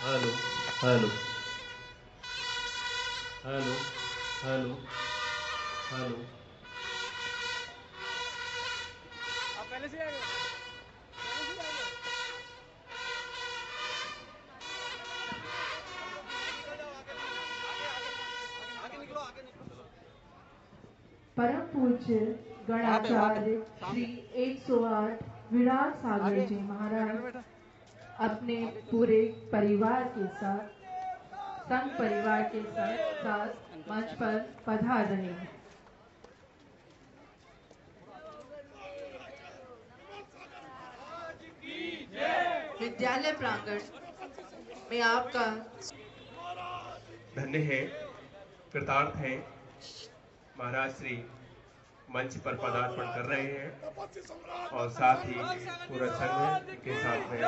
Hello hello hello hello hello. आप पहले से आ गए, पहले से आ गए। निकल जाओ आगे, आगे आगे आगे निकलो, आगे निकलो। परम पूज्य गणाचार्य श्री 108 विराट सागर जी महाराज अपने पूरे परिवार के साथ, संघ परिवार के साथ मंच पर पधार रहे हैं। विद्यालय प्रांगण में आपका धन्य है, कृतार्थ है। महाराज श्री मंच पर पदार्पण कर रहे हैं और साथ ही पूरा संघ के साथ में है।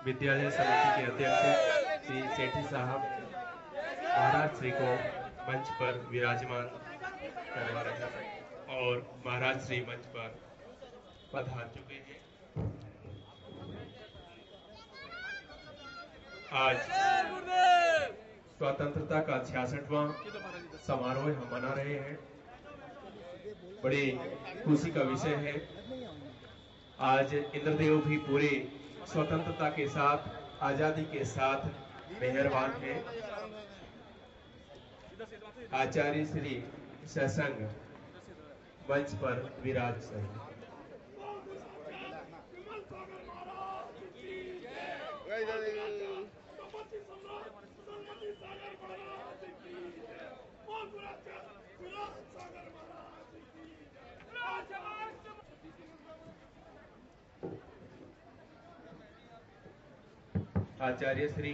विद्यालय समिति के अध्यक्ष श्री सेठी साहब महाराज श्री को मंच पर विराजमान करवा रहे हैं और महाराज श्री मंच पर पधार चुके हैं। आज स्वतंत्रता का 66वां समारोह हम मना रहे हैं। बड़ी खुशी का विषय है। आज इंद्रदेव भी पूरे स्वतंत्रता के साथ, आजादी के साथ मेहरबान है। आचार्य श्री सत्संग मंच पर विराज रहे। आचार्य श्री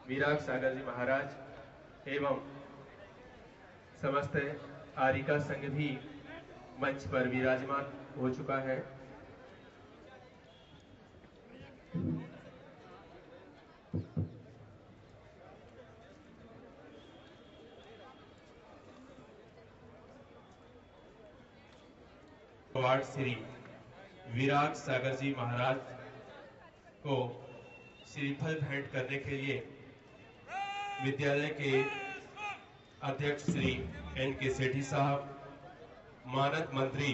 विराग सागर जी महाराज एवं समस्त आरिका संघ भी मंच पर विराजमान हो चुका है। वार्ड श्री विराग सागर जी महाराज को श्रीफल भेंट करने के लिए विद्यालय के अध्यक्ष श्री एन के सेठी साहब, मानद मंत्री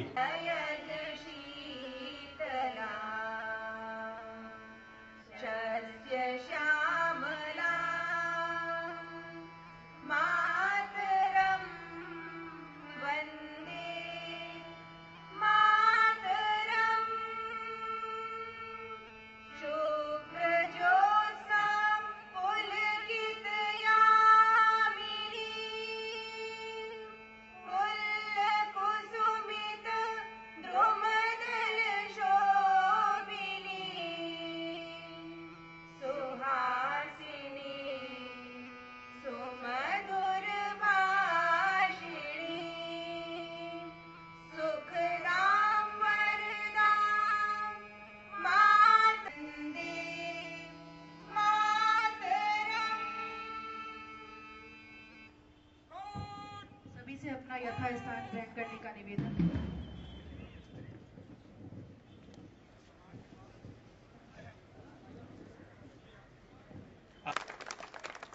से अपना यथास्थान ग्रहण करने का निवेदन है।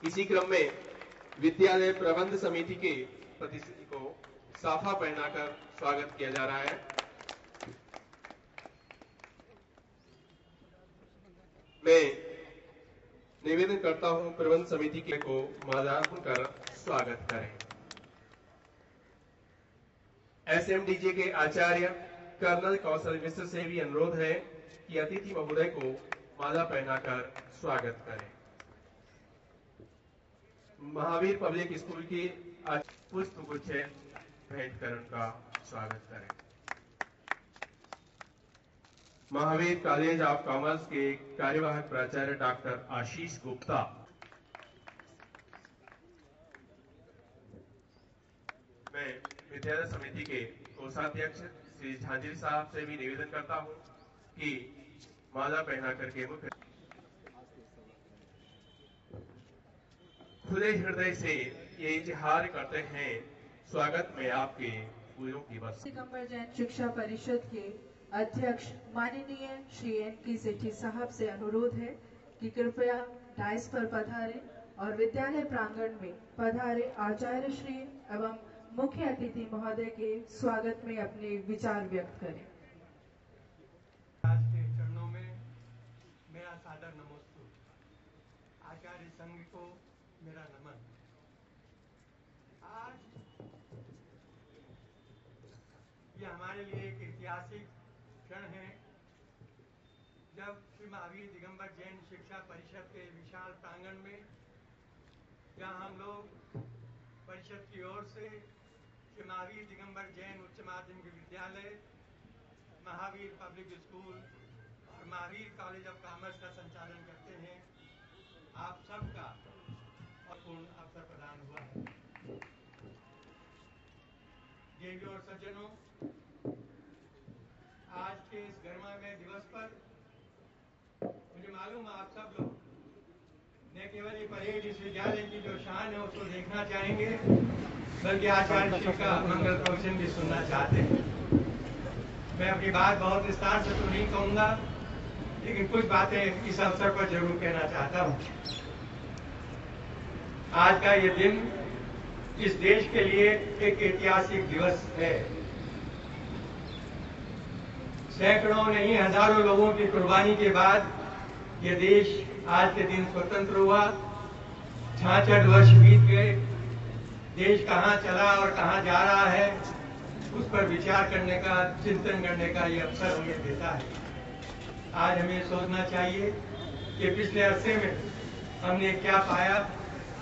इसी क्रम में विद्यालय प्रबंध समिति के प्रतिनिधि को साफा पहनाकर स्वागत किया जा रहा है। मैं निवेदन करता हूं प्रबंध समिति के को माल्यार्पण कर स्वागत करें। एसएमडीजे के आचार्य कर्नल कौशल मिश्र से भी अनुरोध है कि अतिथि महोदय को माला पहनाकर स्वागत करें। महावीर पब्लिक स्कूल की पुष्प गुच्छ भेंट कर उनका स्वागत करें। महावीर कॉलेज ऑफ कॉमर्स के कार्यवाहक प्राचार्य डॉक्टर आशीष गुप्ता, मैं विद्यालय समिति के कोषाध्यक्ष श्री झांझरी साहब से भी निवेदन करता हूं कि माला पहना करके मुख्य खुले हृदय से ये इजहार करते हैं स्वागत में आपके पूजों की बस। दिगंबर जैन शिक्षा परिषद के अध्यक्ष माननीय श्री N.K. सेठी साहब से अनुरोध है कि कृपया डाइस पर पधारें और विद्यालय प्रांगण में पधारे आचार्य श्री एवं मुख्य अतिथि महोदय के स्वागत में अपने विचार व्यक्त करें। आज के चरणों में मेरा सादर नमोस्तु। आचार्य संघ को मेरा नमन। आज ये हमारे लिए एक ऐतिहासिक क्षण है जब श्री महावीर दिगंबर जैन शिक्षा परिषद के विशाल प्रांगण में, जहां हम लोग परिषद की ओर से श्री महावीर दिगंबर जैन उच्च माध्यमिक विद्यालय, महावीर पब्लिक स्कूल और महावीर कॉलेज ऑफ कॉमर्स का संचालन करते हैं, आप सबका पूर्ण अवसर प्रदान हुआ है। देवियों और सज्जनों, आज के इस गरिमामय दिवस पर मुझे मालूम है आप सब लोग न केवल ये परेड इस विद्यालय की जो शान है उसको देखना चाहेंगे, बल्कि आचार्य श्री का मंगल प्रवचन भी सुनना चाहते हैं। मैं अपनी बात बहुत विस्तार से तो नहीं कहूंगा, लेकिन कुछ बातें इस अवसर पर जरूर कहना चाहता हूं। आज का ये दिन इस देश के लिए एक ऐतिहासिक दिवस है। सैकड़ों नहीं हजारों लोगों की कुर्बानी के बाद ये देश आज के दिन स्वतंत्र हुआ। 66 वर्ष बीत गए। देश कहां चला और कहां जा रहा है उस पर विचार करने का, चिंतन करने का ये अवसर हमें देता है। आज हमें सोचना चाहिए कि पिछले अरसे में हमने क्या पाया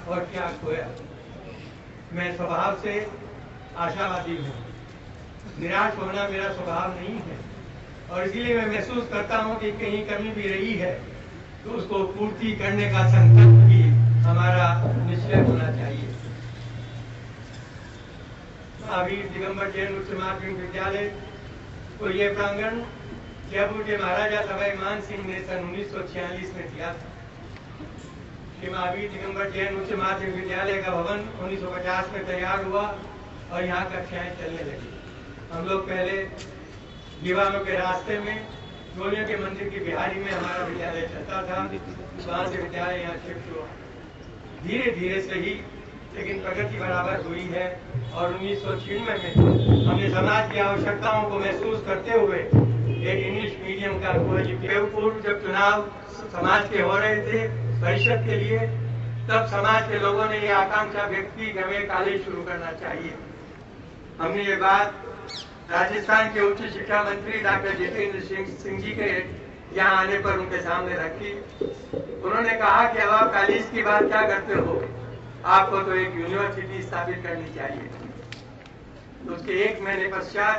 और क्या खोया। मैं स्वभाव से आशावादी हूँ, निराश होना मेरा स्वभाव नहीं है, और इसीलिए मैं महसूस करता हूँ कि कहीं कमी भी रही है तो उसको पूर्ति करने का संकल्प भी हमारा निश्चय होना चाहिए। महावीर दिगंबर जैन उच्च माध्यमिक विद्यालय को ये प्रांगण जयपुर के महाराजा सवाई मान सिंह ने सन 1946 में दिया था। कि महावीर दिगंबर जैन उच्च माध्यमिक विद्यालय का भवन 1950 में तैयार हुआ और यहाँ कक्षाएं चलने लगी। हम लोग पहले दीवानों के रास्ते में गोलियों के मंदिर की बिहारी में हमारा विद्यालय चलता था। वहां से विद्यालय यहाँ शिफ्ट हुआ। धीरे धीरे से ही लेकिन प्रगति बराबर हुई है, और 1996 में हमने समाज की आवश्यकताओं को महसूस करते हुए एक इंग्लिश मीडियम का पूर्व जब चुनाव समाज के हो रहे थे परिषद के लिए, तब समाज के लोगों ने ये आकांक्षा व्यक्त की कि हमें कॉलेज शुरू करना चाहिए। हमने ये बात राजस्थान के उच्च शिक्षा मंत्री डॉक्टर जितेंद्र सिंह जी के यहाँ आने पर उनके सामने रखी। उन्होंने कहा कि अब आप कॉलेज की बात क्या करते हो, आपको तो एक यूनिवर्सिटी स्थापित करनी चाहिए। तो उसके एक महीने पश्चात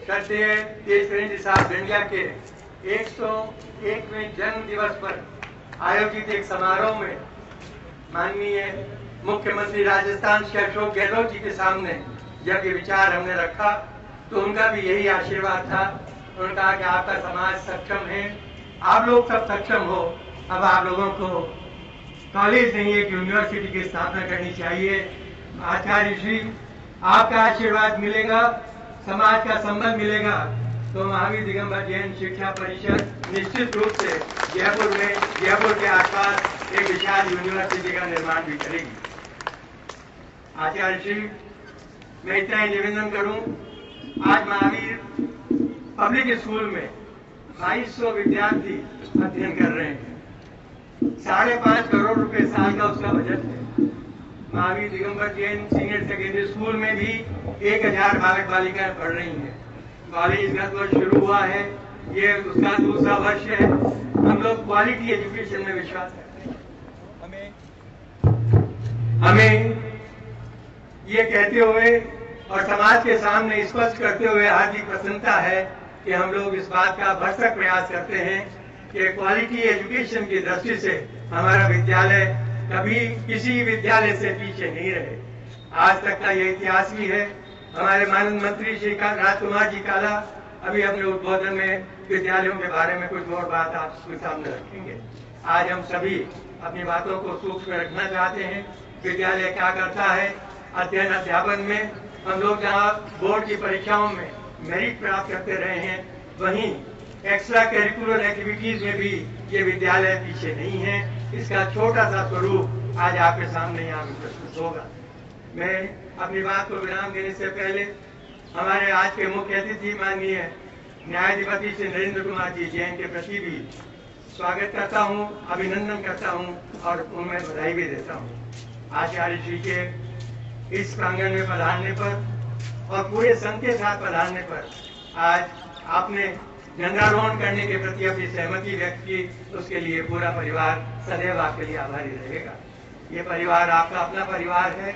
श्रद्धेय केशरेंद्र साहब गंडिया के 101वें जन्म दिवस पर आयोजित एक समारोह में माननीय मुख्यमंत्री राजस्थान श्री अशोक गहलोत जी के सामने जब ये विचार हमने रखा तो उनका भी यही आशीर्वाद था। उन्होंने कहा कि आपका समाज सक्षम है, आप लोग सब सक्षम हो, अब आप लोगों को कॉलेज नहीं एक यूनिवर्सिटी की स्थापना करनी चाहिए। आचार्य श्री आपका आशीर्वाद मिलेगा, समाज का संबल मिलेगा, तो महावीर दिगंबर जैन शिक्षा परिषद निश्चित रूप से जयपुर के आसपास एक विशाल यूनिवर्सिटी का निर्माण भी करेगी। आचार्य श्री मैं इतना ही निवेदन करूं, आज महावीर पब्लिक स्कूल में 2200 विद्यार्थी अध्ययन कर रहे हैं। 5.5 करोड़ रुपए साल का उसका बजट है। Mahavir Digambar Jain senior secondary school में भी 1000 बालक बालिकाएं पढ़ रही हैं। कॉलेज गत वर्ष शुरू हुआ है, ये उसका दूसरा वर्ष है। हम लोग क्वालिटी एजुकेशन में विश्वास करते हैं। हमें ये कहते हुए और समाज के सामने स्पष्ट करते हुए हार्दिक प्रसन्नता है कि हम लोग इस बात का भरसक प्रयास करते हैं कि क्वालिटी एजुकेशन की दृष्टि से हमारा विद्यालय कभी किसी विद्यालय से पीछे नहीं रहे। आज तक का ये इतिहास भी है। हमारे माननीय मंत्री श्री राजकुमार जी काला अभी अपने उद्बोधन में विद्यालयों के बारे में कुछ और बात आपके सामने रखेंगे। आज हम सभी अपनी बातों को सूक्ष्म रखना चाहते हैं। विद्यालय क्या करता है। अध्ययन अध्यापन में हम लोग जहाँ बोर्ड की परीक्षाओं में मेरिट प्राप्त करते रहे हैं, वहीं एक्स्ट्रा करिकुलर एक्टिविटीज में भी ये विद्यालय पीछे नहीं है। इसका छोटा सा स्वरूप आज आपके सामने यहाँ पे प्रस्तुत होगा। मैं अपनी बात को विराम देने से पहले हमारे आज के मुख्य अतिथि माननीय न्यायाधिपति श्री नरेंद्र कुमार जी जैन के प्रति भी स्वागत करता हूँ, अभिनंदन करता हूँ और उन्हें बधाई भी देता हूँ। आचार्य जी के इस प्रांगण में पधारने पर और पूरे संघ के साथ पधारने पर आज आपने झंडारोहण करने के प्रति अपनी सहमति व्यक्त की, उसके लिए पूरा परिवार सदैव आपके लिए आभारी रहेगा। ये परिवार आपका अपना परिवार है,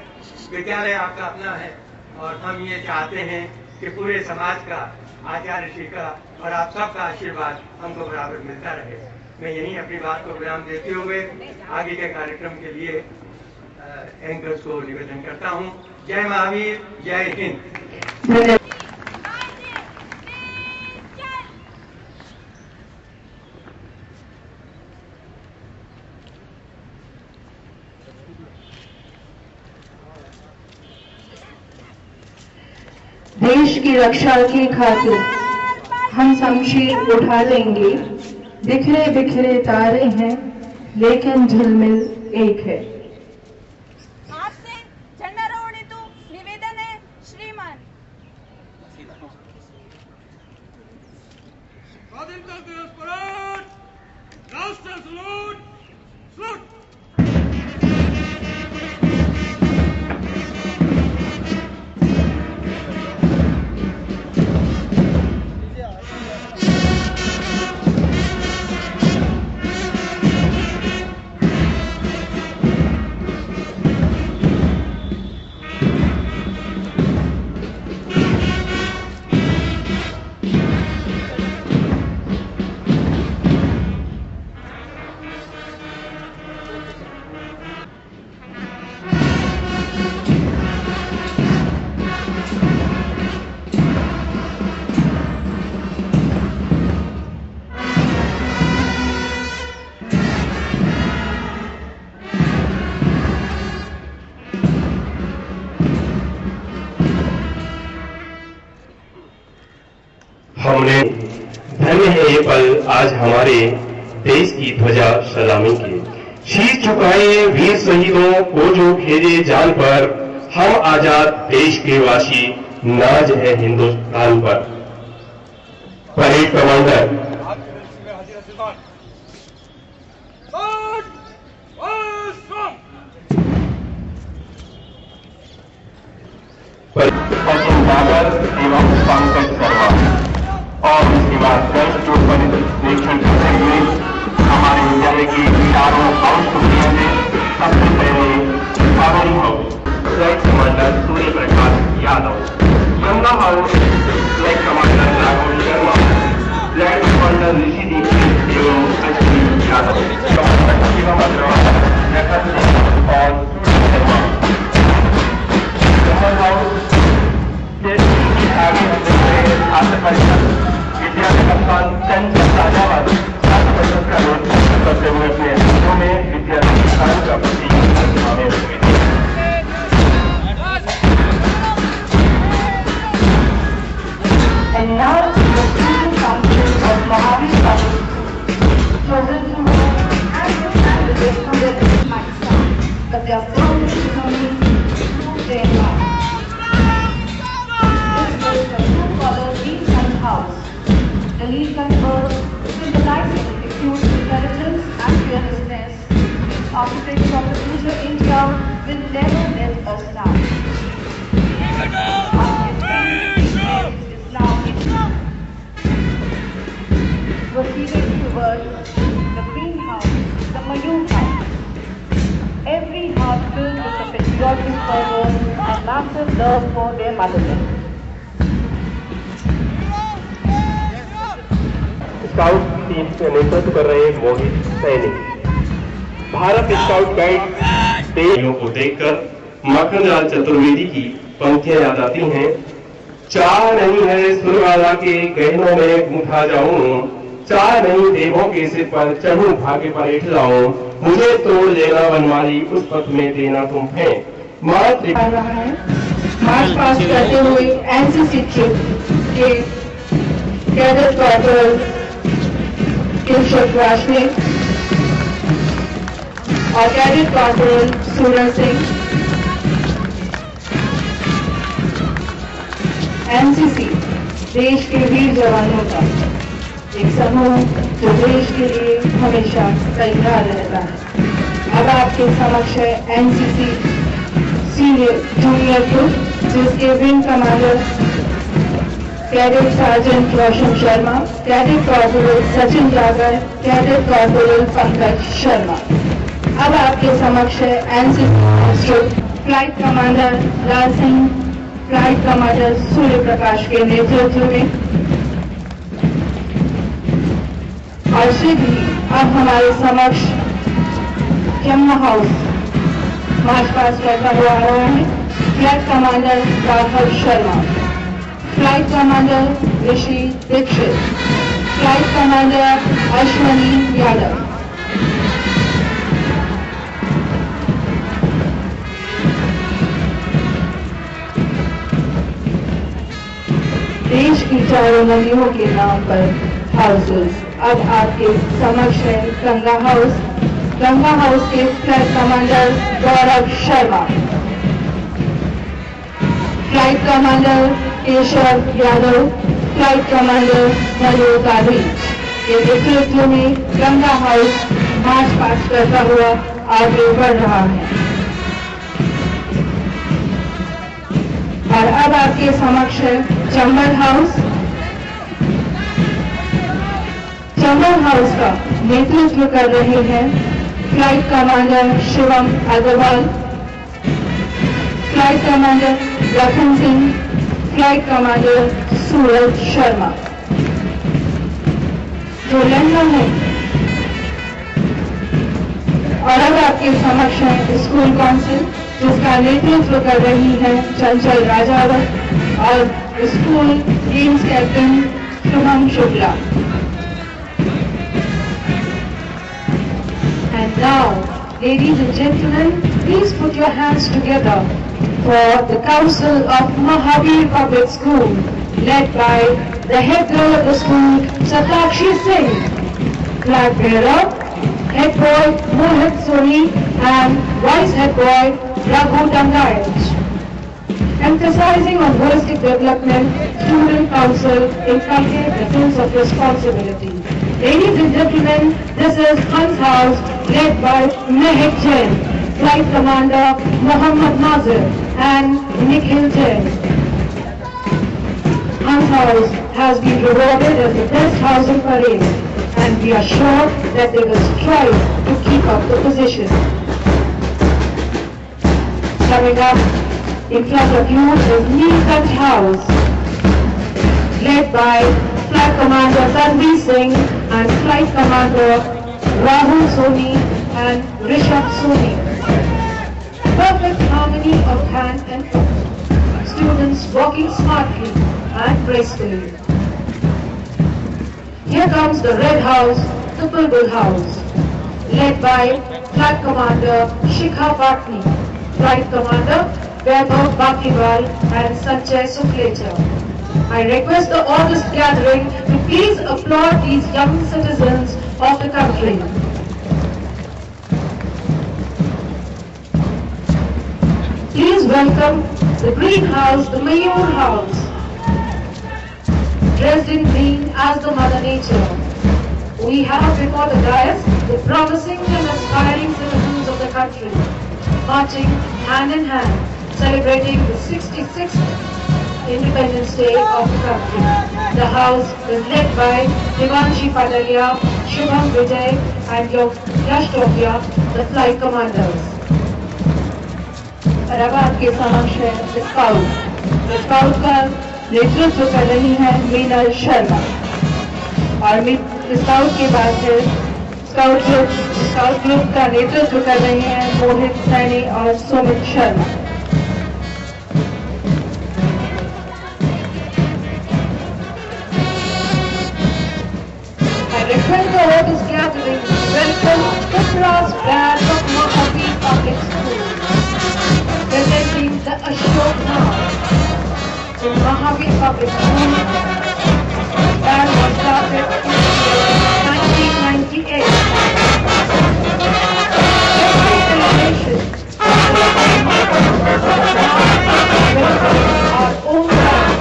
विद्यालय आपका अपना है और हम ये चाहते हैं कि पूरे समाज का, आचार्य जी का और आप सबका आशीर्वाद हमको बराबर मिलता रहे। मैं यहीं अपनी बात को विराम देते हुए आगे के कार्यक्रम के लिए एंकर्स को निवेदन करता हूं। जय महावीर, जय हिंद। देश की रक्षा की खातिर हम शमशीर उठा लेंगे। बिखरे बिखरे तारे हैं लेकिन झिलमिल एक है। आपसे झंडारोहण हेतु निवेदन है श्रीमान। स्वाधीनता दिवस परेड, राष्ट्र सलूट, सलूट। हमने धन्य है ये पल आज हमारे देश की ध्वजा सलामी की। शीश झुकाए वीर शहीदों को जो भेजे जान पर, हम आजाद देश के वासी, नाज है हिंदुस्तान पर। परेड कमांडर बाबर एवं पंकज शर्मा और उसके बाद दर्ज जो निरीक्षण करते हुए हमारे विद्यालय के चारों हाउस टुकड़ियों में सबसे पहले पावरिंग house flag commander Surya Prakash Yadav, Ganga house flag commander Raghav Sharma, flag commander Rishi Dixit एवं अश्विनी यादव, कमांडर शिवम अग्रवाल, जगत सिंह और सूर्य शर्मा। जमल हाउस आगे छात्र परिषद विद्यालय कप्तान चंचल राजावत छात्र परिषद का नेतृत्व करते हुए अपने हाथों में विद्यालय किसान का प्रतीक थामे हुए थे। And now the student council of Mahavir College chosen to and the students myself, but they are firm to their life. The lead conferred symbolizing acute intelligence and fearlessness. Architects of the future India will never let us down. Is now proceeding towards the green house, the Mayur house. Every heart filled with the patriotic fervor and massive love for their motherland. Scout team के नेतृत्व कर रहे मोहित Saini. Bharat scout guide देवियों को देखकर मखनलाल चतुर्वेदी की पंक्तियां याद आती हैं। चाह नहीं है सुरवाला के गहनों में गूंथा जाऊं, चार नहीं देवों के सिर पर चढ़ूं भाग्य पर बैठ लाऊं, मुझे तोड़ लेना वनमाली उस पथ में देना तुम है मात्र। आ रहा है मार्च पास करते हुए एनसीसी ट्रिप के कैडेट कॉर्पोरल किशोर वाशने और cadet corporal Suraj Singh. NCC देश के वीर जवानों का एक समूह जो देश के लिए हमेशा तैयार रहता है। अब आपके समक्ष है एनसीसी सीनियर जूनियर ग्रुप, जिसके विंग कमांडर कैडेट सार्जेंट रोशन शर्मा, कैडेट कॉर्पोरल सचिन जागर, कैडेट कॉर्पोरल पंकज शर्मा। अब आपके समक्ष है एनसीसी फ्लाइट कमांडर लाल सिंह, फ्लाइट कमांडर सूर्य प्रकाश के नेतृत्व में। और शीघ्र ही अब हमारे समक्ष यमुना हाउस मार्च पास करता हुआ आ रहा है flight commander Raghav Sharma, flight commander Rishi Dixit, flight commander Ashwani Yadav. देश की चारों नदियों के नाम पर हाउसेस। अब आपके समक्ष है गंगा हाउस, गंगा हाउस के flight commander Gaurav Sharma, flight commander Keshav Yadav, flight commander Manoj Gandhi के नेतृत्व में गंगा हाउस मार्च पास करता हुआ आगे बढ़ रहा है। और अब आपके समक्ष है चंबल हाउस। चंबल हाउस का नेतृत्व कर रहे हैं flight commander Shivam Agarwal, flight commander Lakhan Singh, flight commander Suraj Sharma. जो लंदन है। और अब आपके समक्ष है स्कूल काउंसिल, जिसका नेतृत्व कर रही है चंचल राजावत और school games captain Shubham Shukla. And now, ladies and gentlemen, please put your hands together for the Council of Mahavir Public School, led by the head girl of the school, Satakshi Singh, flag bearer, head boy Mohit Soni, and vice head boy Raghu Dangayach. Emphasizing on holistic development, Student Council inculcates the sense of responsibility. Ladies and gentlemen, this is Hans House, led by Mehak Jain, Flight Commander Mohammad Nazir, and Nikhil Jain. Hans House has been rewarded as the best house in parade, and we are sure that they will strive to keep up the position. Coming up in front of you is Neelkanth House, led by Flight Commander Tanveer Singh and Flight Commander Rahul Soni and Rishabh Soni. Perfect harmony of hand and foot. Students walking smartly and gracefully. Here comes the Red House, the Bulbul House, led by Flight Commander Shikha Patni, Flight Commander Vaibhav Bakiwal and Sanjay Suklecha. I request the august gathering to please applaud these young citizens of the country. Please welcome the Green House, the Mayur House, dressed in green as the Mother Nature. We have before the dais the promising and aspiring citizens of the country, marching hand in hand, celebrating the 66th Independence Day of the country. The house is led by Devanshi Padalia, Shubham Vijay and Yash Topia, the flight commanders. और अब आपके समक्ष है scout का नेतृत्व कर रही है मीनल शर्मा। और स्काउट के बाद है स्काउट ग्रुप का नेतृत्व कर रहे हैं मोहित सैनी और Sumit Sharma. I August gathering, welcome the brass band of Mojave Public School, presenting the Ashok March in Mojave Public School. Band was started in the year 1998. Every celebration our own band.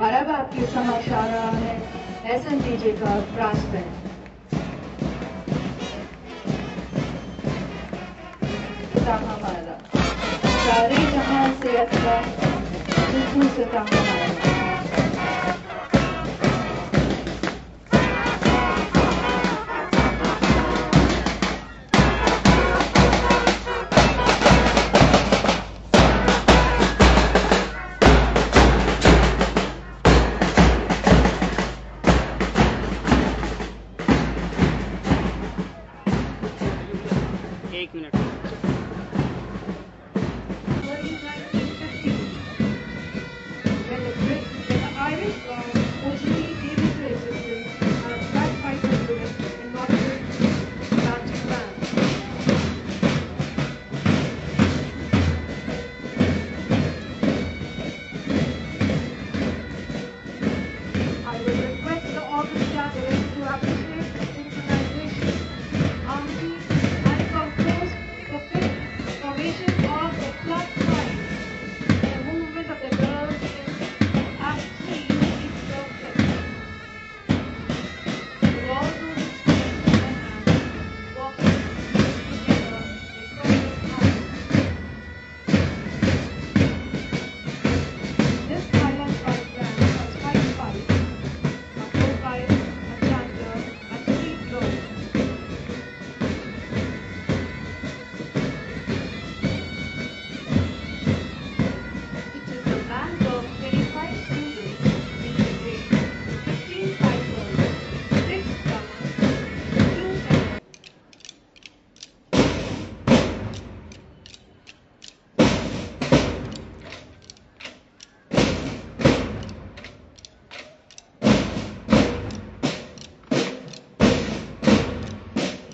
और अब आपके समक्ष आ रहा है SNDJ का brass band. हमारा सारे जहां से अच्छा सुकून से हमारा एक minute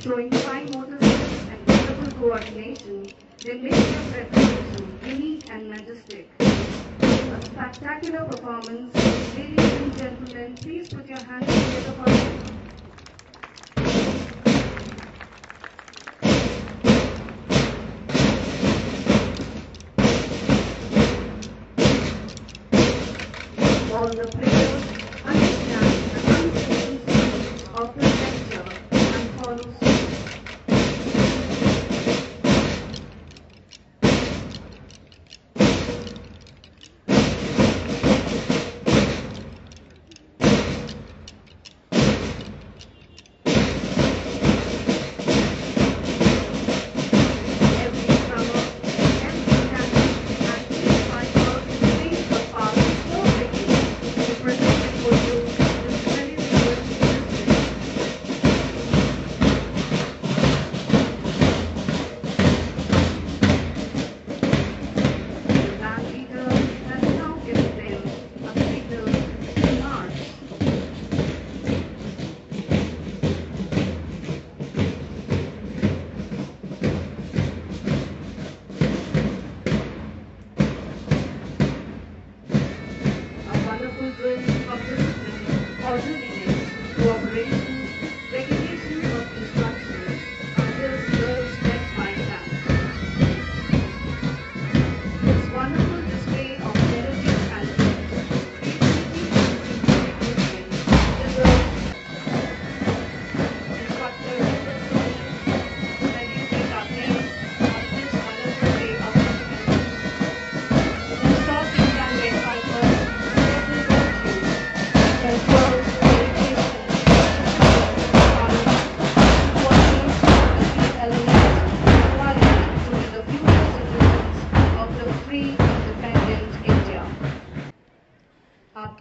showing fine motor skills and wonderful coordination, they make your presentation unique and majestic. A spectacular performance. Ladies and gentlemen, please put your hands together for them. All the players understand the uncertainty of the lecture and follow suit. Every drummer, every dancer, and each fighter plays a part so big to present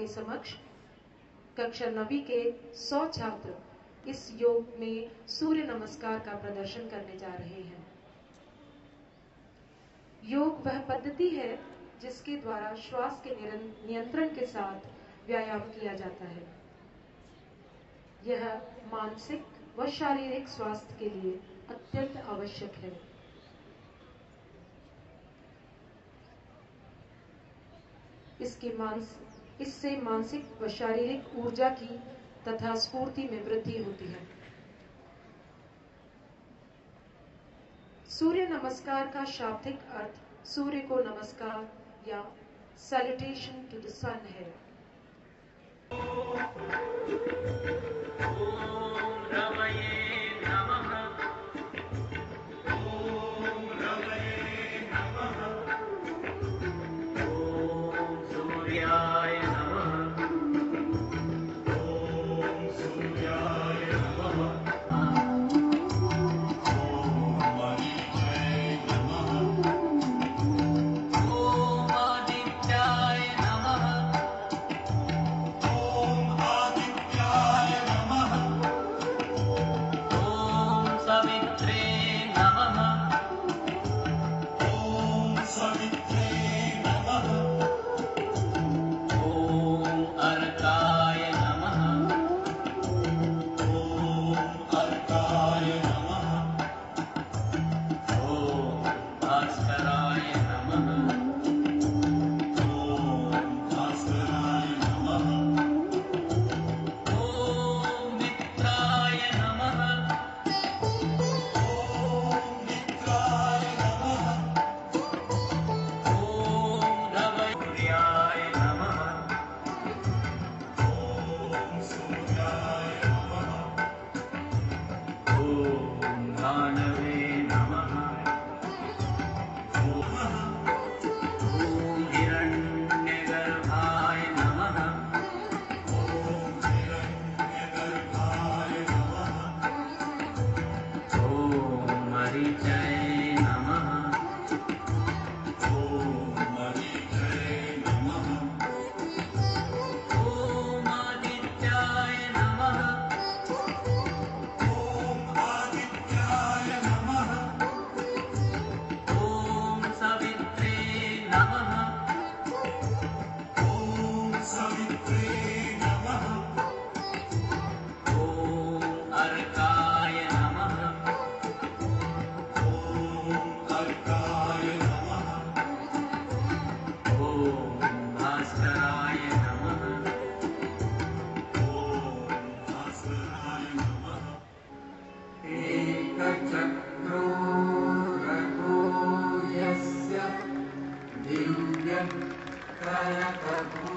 के समक्ष कक्षा 9वीं के 100 छात्र इस योग में सूर्य नमस्कार का प्रदर्शन करने जा रहे हैं। योग वह पद्धति है जिसके द्वारा श्वास के नियंत्रण के साथ व्यायाम किया जाता है। यह मानसिक व शारीरिक स्वास्थ्य के लिए अत्यंत आवश्यक है। इससे मानसिक व शारीरिक ऊर्जा की तथा स्फूर्ति में वृद्धि होती है। सूर्य नमस्कार का शाब्दिक अर्थ सूर्य को नमस्कार या सैल्यूटेशन टू द सन है।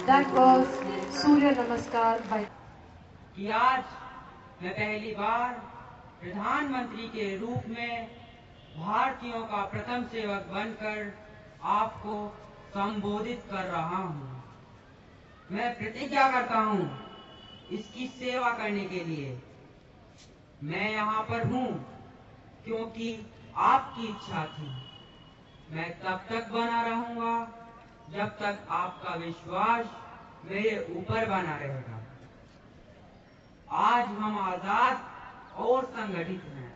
That was सूर्य नमस्कार by कि आज मैं पहली बार प्रधानमंत्री के रूप में भारतीयों का प्रथम सेवक बनकर आपको संबोधित कर रहा हूँ। मैं प्रतिज्ञा करता हूँ इसकी सेवा करने के लिए। मैं यहाँ पर हूँ क्योंकि आपकी इच्छा थी। मैं तब तक बना रहूंगा जब तक आपका विश्वास मेरे ऊपर बना रहेगा। आज हम आजाद और संगठित हैं।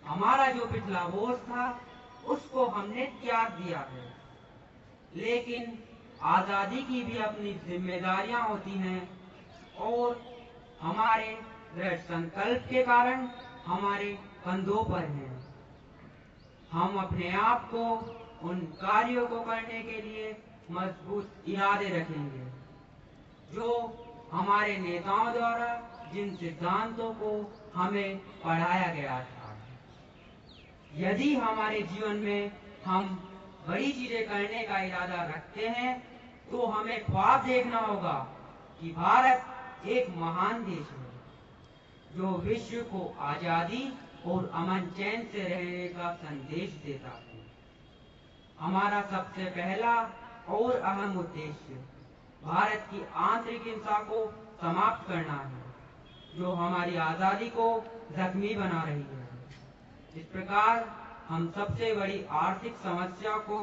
हमारा जो पिछला बोझ था उसको हमने त्याग दिया है, लेकिन आजादी की भी अपनी जिम्मेदारियां होती हैं और हमारे दृढ़ संकल्प के कारण हमारे कंधों पर हैं। हम अपने आप को उन कार्यों को करने के लिए मजबूत इरादे रखेंगे जो हमारे नेताओं द्वारा जिन सिद्धांतों को हमें पढ़ाया गया था। यदि हमारे जीवन में हम बड़ी चीजें करने का इरादा रखते हैं तो हमें ख्वाब देखना होगा कि भारत एक महान देश है जो विश्व को आजादी और अमन चैन से रहने का संदेश देता है। हमारा सबसे पहला और अहम उद्देश्य भारत की आंतरिक हिंसा को समाप्त करना है, जो हमारी आजादी को जख्मी बना रही है। इस प्रकार हम सबसे बड़ी आर्थिक समस्या को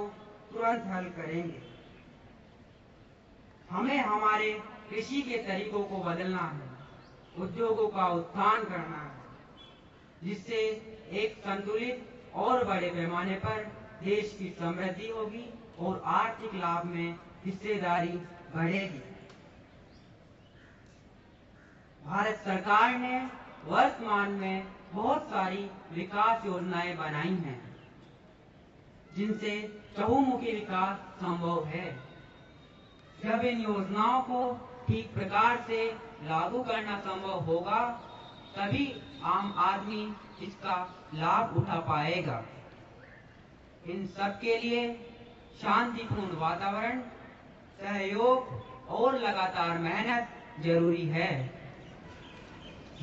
तुरंत हल करेंगे। हमें हमारे कृषि के तरीकों को बदलना है, उद्योगों का उत्थान करना है, जिससे एक संतुलित और बड़े पैमाने पर देश की समृद्धि होगी और आर्थिक लाभ में हिस्सेदारी बढ़ेगी। भारत सरकार ने वर्तमान में बहुत सारी विकास योजनाएं बनाई हैं, जिनसे चहुमुखी विकास संभव है। जब इन योजनाओं को ठीक प्रकार से लागू करना संभव होगा, तभी आम आदमी इसका लाभ उठा पाएगा। इन सब के लिए शांतिपूर्ण वातावरण, सहयोग और लगातार मेहनत जरूरी है।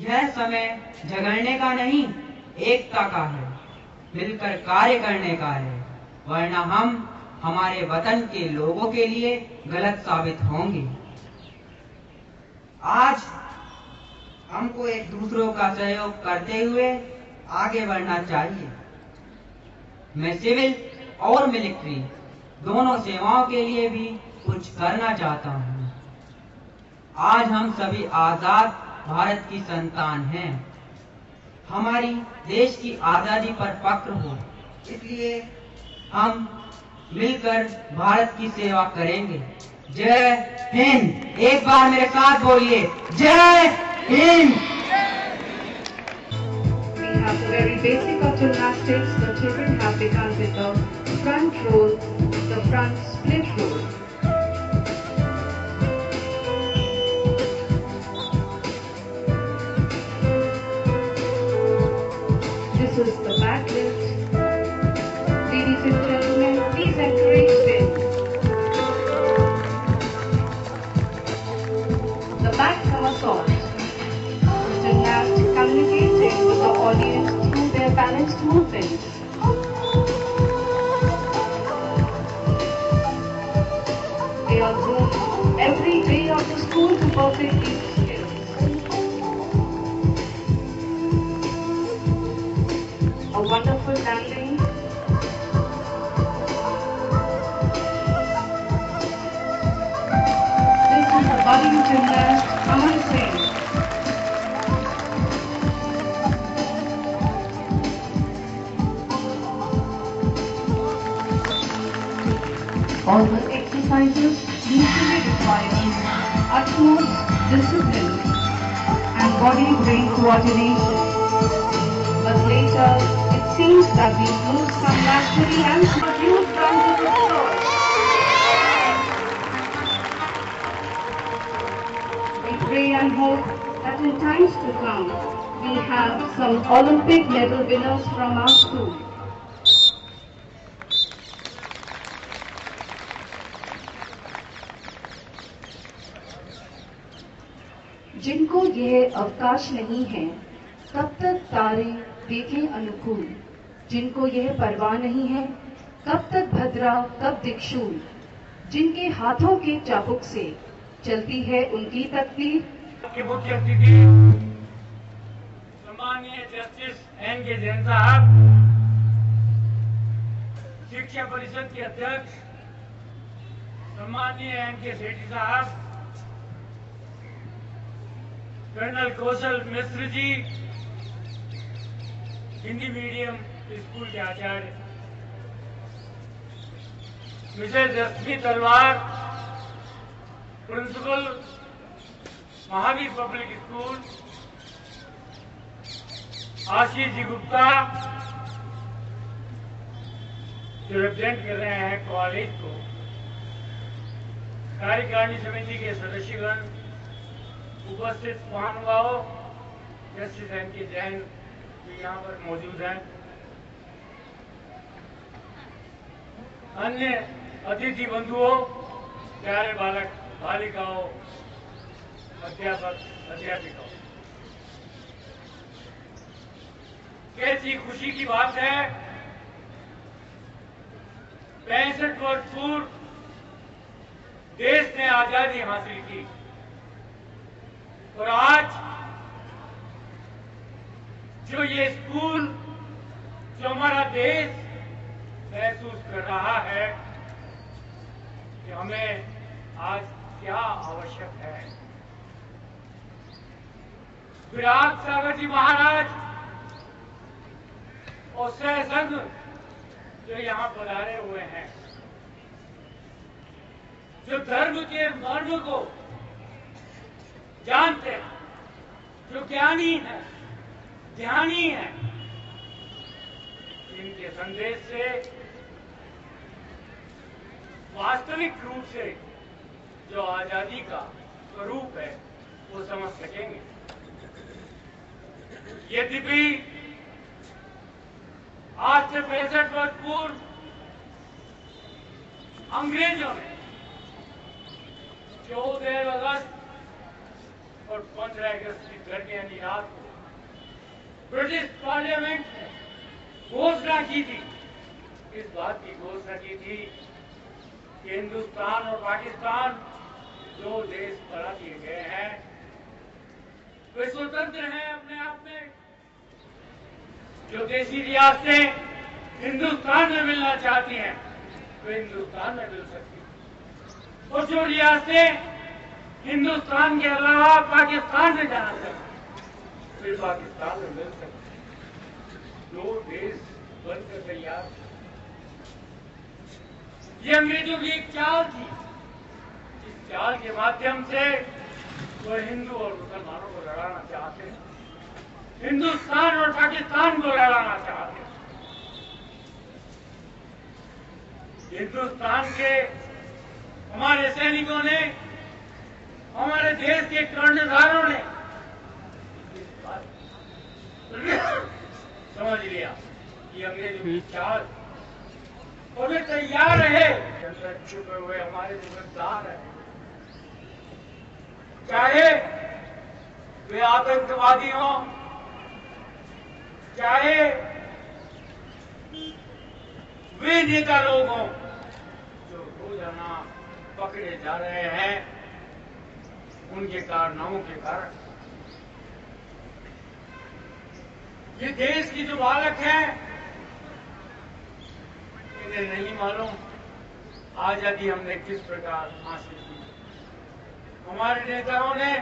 यह समय झगड़ने का नहीं, एकता का है, मिलकर कार्य करने का है, वरना हम हमारे वतन के लोगों के लिए गलत साबित होंगे। आज हमको एक दूसरों का सहयोग करते हुए आगे बढ़ना चाहिए। मैं सिविल और मिलिट्री दोनों सेवाओं के लिए भी कुछ करना चाहता हूँ। आज हम सभी आजाद भारत की संतान हैं। हमारी देश की आजादी पर फक्र हो, इसलिए हम मिलकर भारत की सेवा करेंगे। जय हिंद। एक बार मेरे साथ बोलिए, जय Hind. We have the very basic of gymnastics. The children have begun with the front roll, the front split roll. This is the back lift. Ladies and gentlemen, please encourage them. The back somersault. The gymnast communicating with the audience through their balanced movements. They are groomed every day of the school to perfect these skills. A wonderful landing. This is the budding gymnast Aman Singh. All the exercises usually require utmost discipline and body-brain coordination. But later, it seems that these moves come naturally and produced from the floor. We pray and hope that in times to come, we have some Olympic medal winners from our school. जिनको यह अवकाश नहीं है, तब तक तारे देखें अनुकूल। जिनको यह परवाह नहीं है, कब तक भद्रा कब दिक्शूल। जिनके हाथों के चाबुक से चलती है उनकी तकदीर। के मुख्य अतिथि सम्मानीय जस्टिस एन के जैन साहब, शिक्षा परिषद के अध्यक्ष सम्मानीय एन के सेठी साहब, कर्नल कौशल मिश्र जी, हिंदी मीडियम स्कूल के आचार्य, मिसेज रश्मि तलवार, principal Mahavir public school, Ashish ji Gupta जो रिप्रेजेंट कर रहे हैं कॉलेज को, कार्यकारिणी समिति के सदस्यगण, उपस्थित महानुभावों, जस्टिस एन के जैन भी यहाँ पर मौजूद हैं, अन्य अतिथि बंधुओं, प्यारे बालक बालिकाओं, अध्यापक अध्यापिकाओं, कैसी खुशी की बात है। 65 वर्ष पूर्व देश ने आजादी हासिल की और आज जो ये स्कूल, जो हमारा देश महसूस कर रहा है कि हमें आज क्या आवश्यक है। विराट सागर जी महाराज और सहसंघ जो यहाँ पधारे हुए हैं, जो धर्म के मर्म को जानते हैं, जो ज्ञानी है, ध्यानी है, इनके संदेश से वास्तविक रूप से जो आजादी का स्वरूप है वो समझ सकेंगे। यद्यपि आज से 65 वर्ष पूर्व अंग्रेजों ने 14 अगस्त और 15 अगस्त की दरमियानी रात को ब्रिटिश पार्लियामेंट ने घोषणा की थी, इस बात की घोषणा की थी कि हिंदुस्तान और पाकिस्तान दो देश बना दिए गए हैं, वे स्वतंत्र हैं अपने आप में। जो देशी रियासतें हिंदुस्तान में मिलना चाहती हैं वे हिंदुस्तान में मिल सकती हैं, और जो रियासतें हिंदुस्तान के अलावा पाकिस्तान में जाना चाहती वे पाकिस्तान में मिल सकती हैं। दो देश बनकर तैयार। ये अंग्रेजों की एक चाल थी, इस चाल के माध्यम से वो हिंदू और मुसलमानों को लड़ाना चाहते हैं, हिंदुस्तान और पाकिस्तान को लड़ाना चाहते हैं। हिंदुस्तान के हमारे सैनिकों ने, हमारे देश के कर्णधारों ने इस बात समझ लिया कि अंग्रेजों की चाल, और वे तैयार रहे। छुपे हुए हमारे जिम्मेदार हैं, चाहे वे आतंकवादी हों, चाहे वे नेता लोग हों जो रोजाना पकड़े जा रहे हैं उनके कारनामों के कारण। ये देश की जो बालक है इन्हें नहीं मालूम आजादी हमने किस प्रकार हासिल की, हमारे नेताओं ने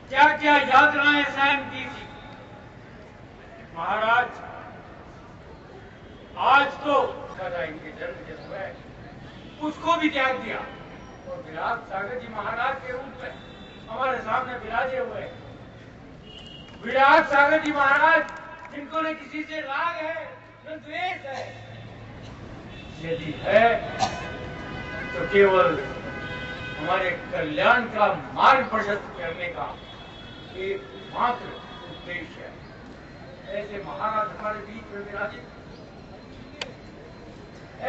क्या क्या यातनाएं सहन की थी। महाराज आज तो सदा इनके जन्म दिन हुए, उसको भी त्याग दिया और विराट सागर जी महाराज के रूप में हमारे सामने विराजे हुए। विराट सागर जी महाराज जिनको न किसी से राग है न द्वेष है, यदि है तो केवल हमारे कल्याण का मार्ग प्रशस्त करने का एकमात्र उद्देश्य है। ऐसे महाराज हमारे बीच में विराजित,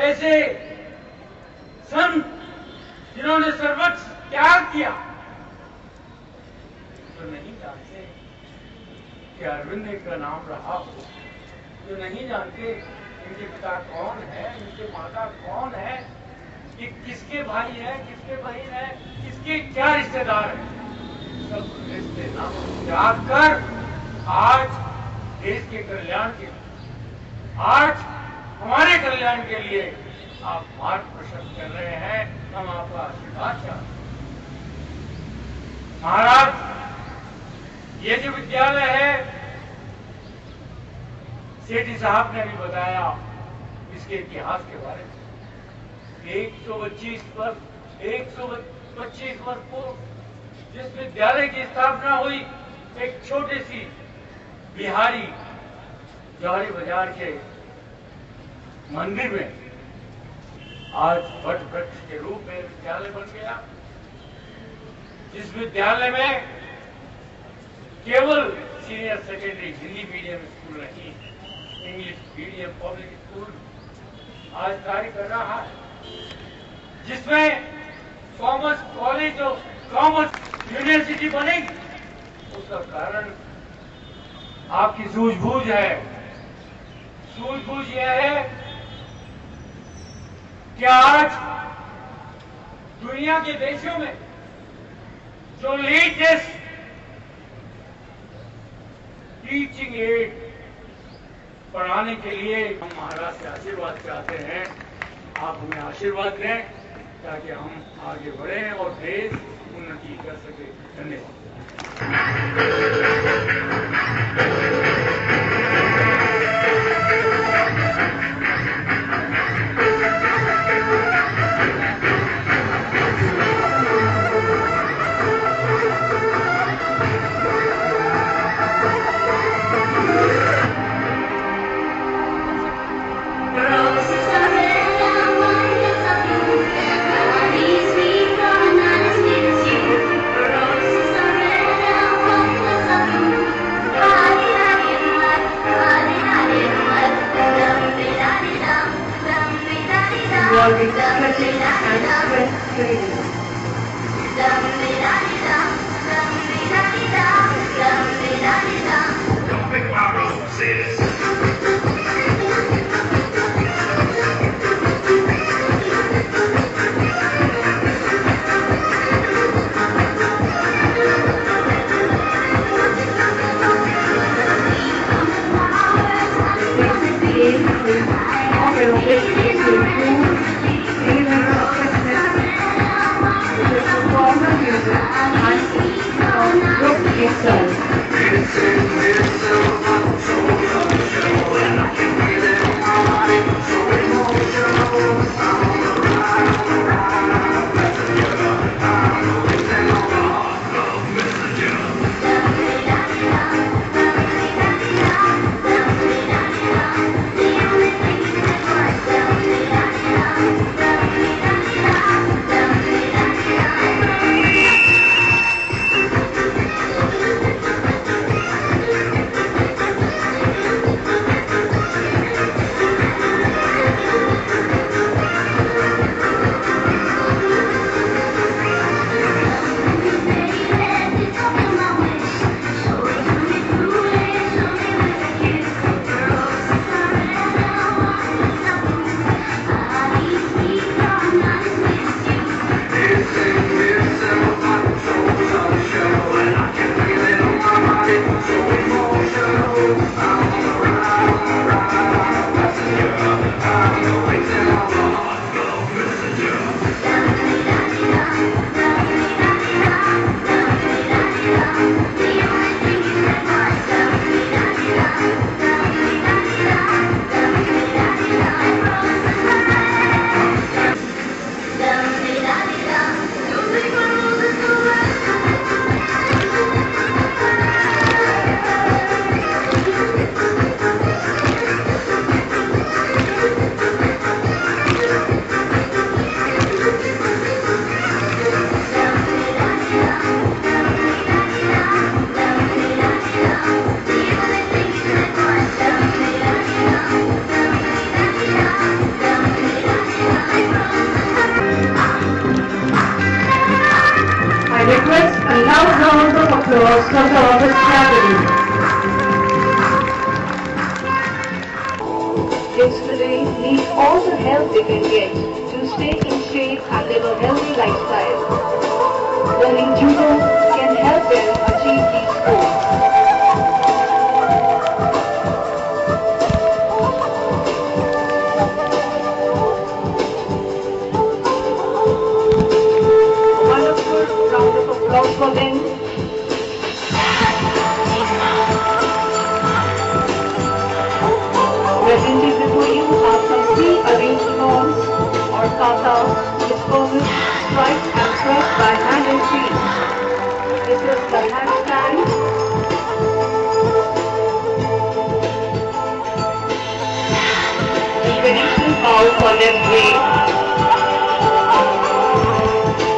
ऐसे संत जिन्होंने सर्वस्व त्याग किया, जो नहीं जानते कि अरविंद का नाम रहा हो, जो नहीं जानते इनके पिता कौन है, इनके माता कौन है, कि किसके भाई है, किसके बहन है, किसके क्या रिश्तेदार है, सब रिश्ते नाम त्याग कर आज देश के कल्याण के, आज हमारे कल्याण के लिए आप मार्ग प्रशस्त कर रहे हैं। हम आपका आशीर्वाद चाहते हैं। महाराज ये जो विद्यालय है, सेठी साहब ने भी बताया इसके इतिहास के बारे में। 125 वर्ष पूर्व जिस विद्यालय की स्थापना हुई, एक छोटी सी बिहारी जौहरी बाजार के मंदिर में, आज वट वृक्ष के रूप में विद्यालय बन गया। जिस विद्यालय में केवल senior secondary Hindi medium school नहीं, इंग्लिश मीडियम पब्लिक स्कूल आज कार्य कर रहा है, जिसमें कॉमर्स कॉलेज और कॉमर्स यूनिवर्सिटी बनेगी। उसका कारण आपकी सूझबूझ है। सूझबूझ यह है कि आज दुनिया के देशों में जो लेटेस्ट टीचिंग एड पढ़ाने के लिए हम महाराज से आशीर्वाद चाहते हैं। आप हमें आशीर्वाद दें ताकि हम आगे बढ़ें और देश उन्नति कर सके। धन्यवाद। Involving stretching and strength training. Don't pick my roses. applause from the August gathering. Kids today need all the help they can get to stay in shape and live a healthy lifestyle. Learning judo can help them achieve these goals. Applause for them. Presented before you are some pre-arranged norms or katas, disposed, striped and swept by hand and feet. This is the handstand. The traditional bow for left raise.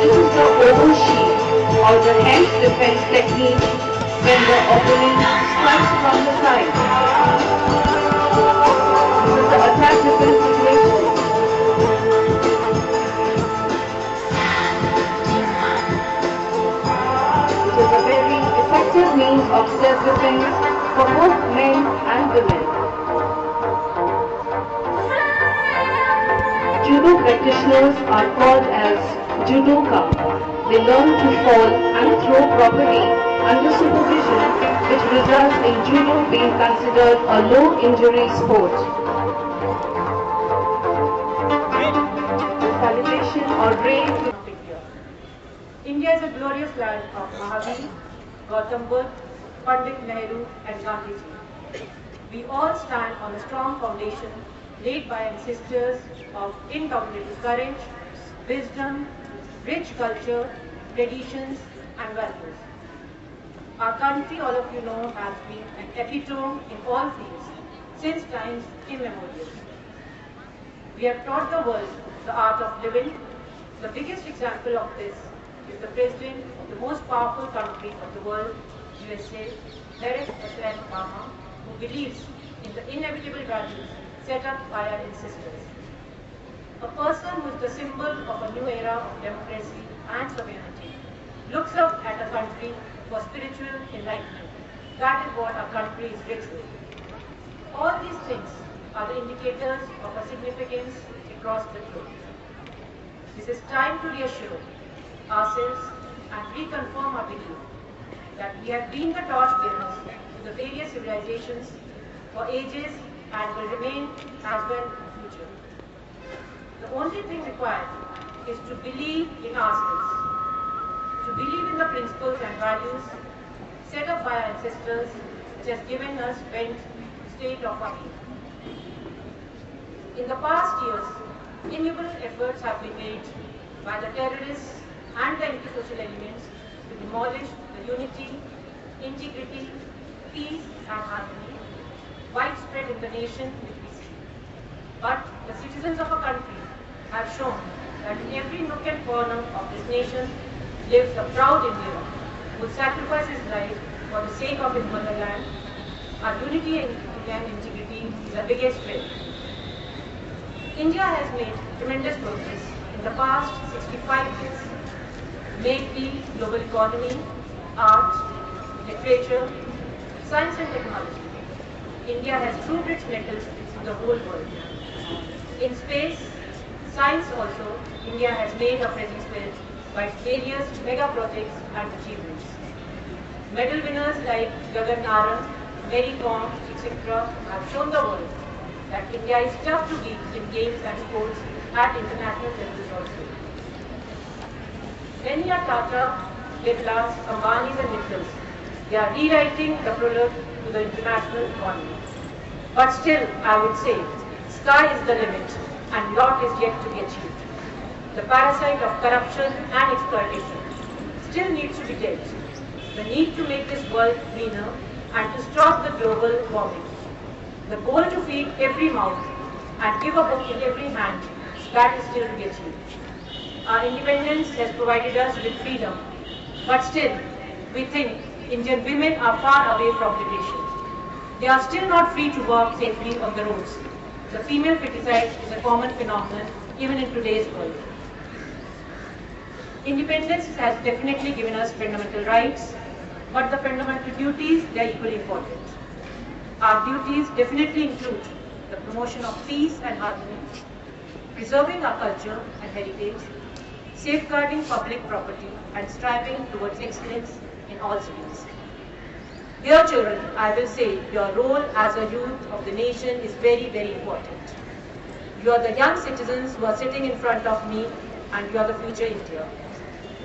This is the oversheet or the hand defense technique when the opponent strikes from the side. This is the attack defense situation. It is a very effective means of self-defense for both men and women. Judo practitioners are called as judoka. They learn to fall and throw properly under supervision, which results in judo being considered a low-injury sport. The salutation or our brave of India. India is a glorious land of Mahavir, Gautam Buddha, Pandit Nehru and Gandhiji. We all stand on a strong foundation laid by ancestors of indomitable courage, wisdom, rich culture, traditions and values. Our country, all of you know, has been an epitome in all fields since times immemorial. We have taught the world the art of living. The biggest example of this is the President of the most powerful country of the world, USA, Barack Hussain Obama, who believes in the inevitable values set up by our ancestors. A person who is the symbol of a new era of democracy and sovereignty looks up at a country for spiritual enlightenment. That is what our country is rich with. All these things are the indicators of a significance across the globe. This is time to reassure ourselves and reconfirm our belief that we have been the torch bearers to the various civilizations for ages and will remain as well in the future. The only thing required is to believe in ourselves, to believe in the principles and values set up by our ancestors, which has given us bent to state of our being. In the past years, innumerable efforts have been made by the terrorists and the anti-social elements to demolish the unity, integrity, peace and harmony widespread in the nation which we see. But the citizens of a country have shown that in every nook and corner of this nation lives a proud Indian who will sacrifice his life for the sake of his motherland. Our unity and integrity is our biggest strength. India has made tremendous progress in the past 65 years. May it be global economy, art, literature, science and technology. India has proved its mettle to the whole world. In space, science also, India has made a presence with by various mega projects and achievements. Medal winners like Gagan Narang, Mary Kom, etc. have shown the world that India is tough to beat in games and sports at international levels also. Many are Tata, Birlas, Ambanis and Mittals. They are rewriting the prologue to the international economy. But still, I would say, sky is the limit and lot is yet to be achieved. The parasite of corruption and exploitation still needs to be dealt. The need to make this world greener and to stop the global warming. The goal to feed every mouth and give a book in every hand, that is still to be achieved. Our independence has provided us with freedom, but still, we think Indian women are far away from liberation. They are still not free to walk safely on the roads. The female feticide is a common phenomenon even in today's world. Independence has definitely given us fundamental rights, but the fundamental duties, they are equally important. Our duties definitely include the promotion of peace and harmony, preserving our culture and heritage, safeguarding public property, and striving towards excellence in all spheres. Dear children, I will say your role as a youth of the nation is very, very important. You are the young citizens who are sitting in front of me, and you are the future India.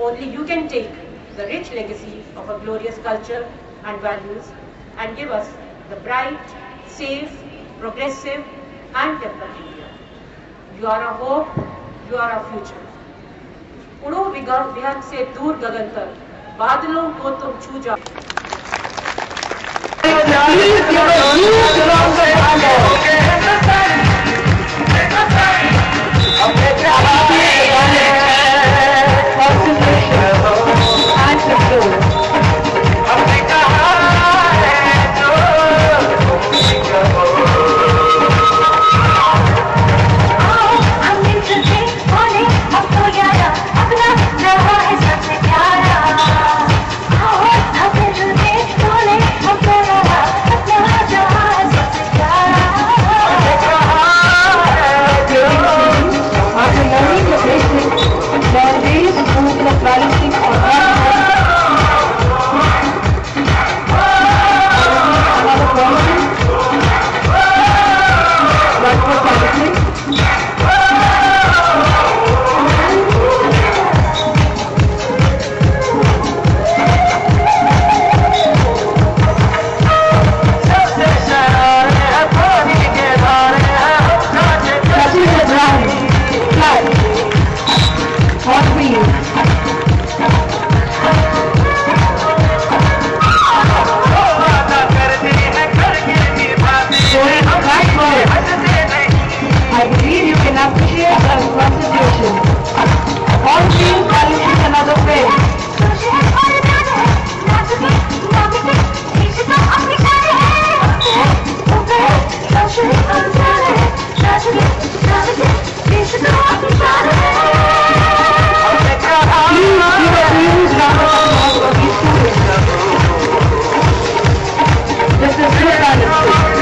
Only you can take the rich legacy of a glorious culture and values and give us the bright, safe, progressive and developed India. You are our hope, you are our future. उड़ो विहंग से दूर गगन तक, बादलों को तुम छू जाओ। अपना जहां This is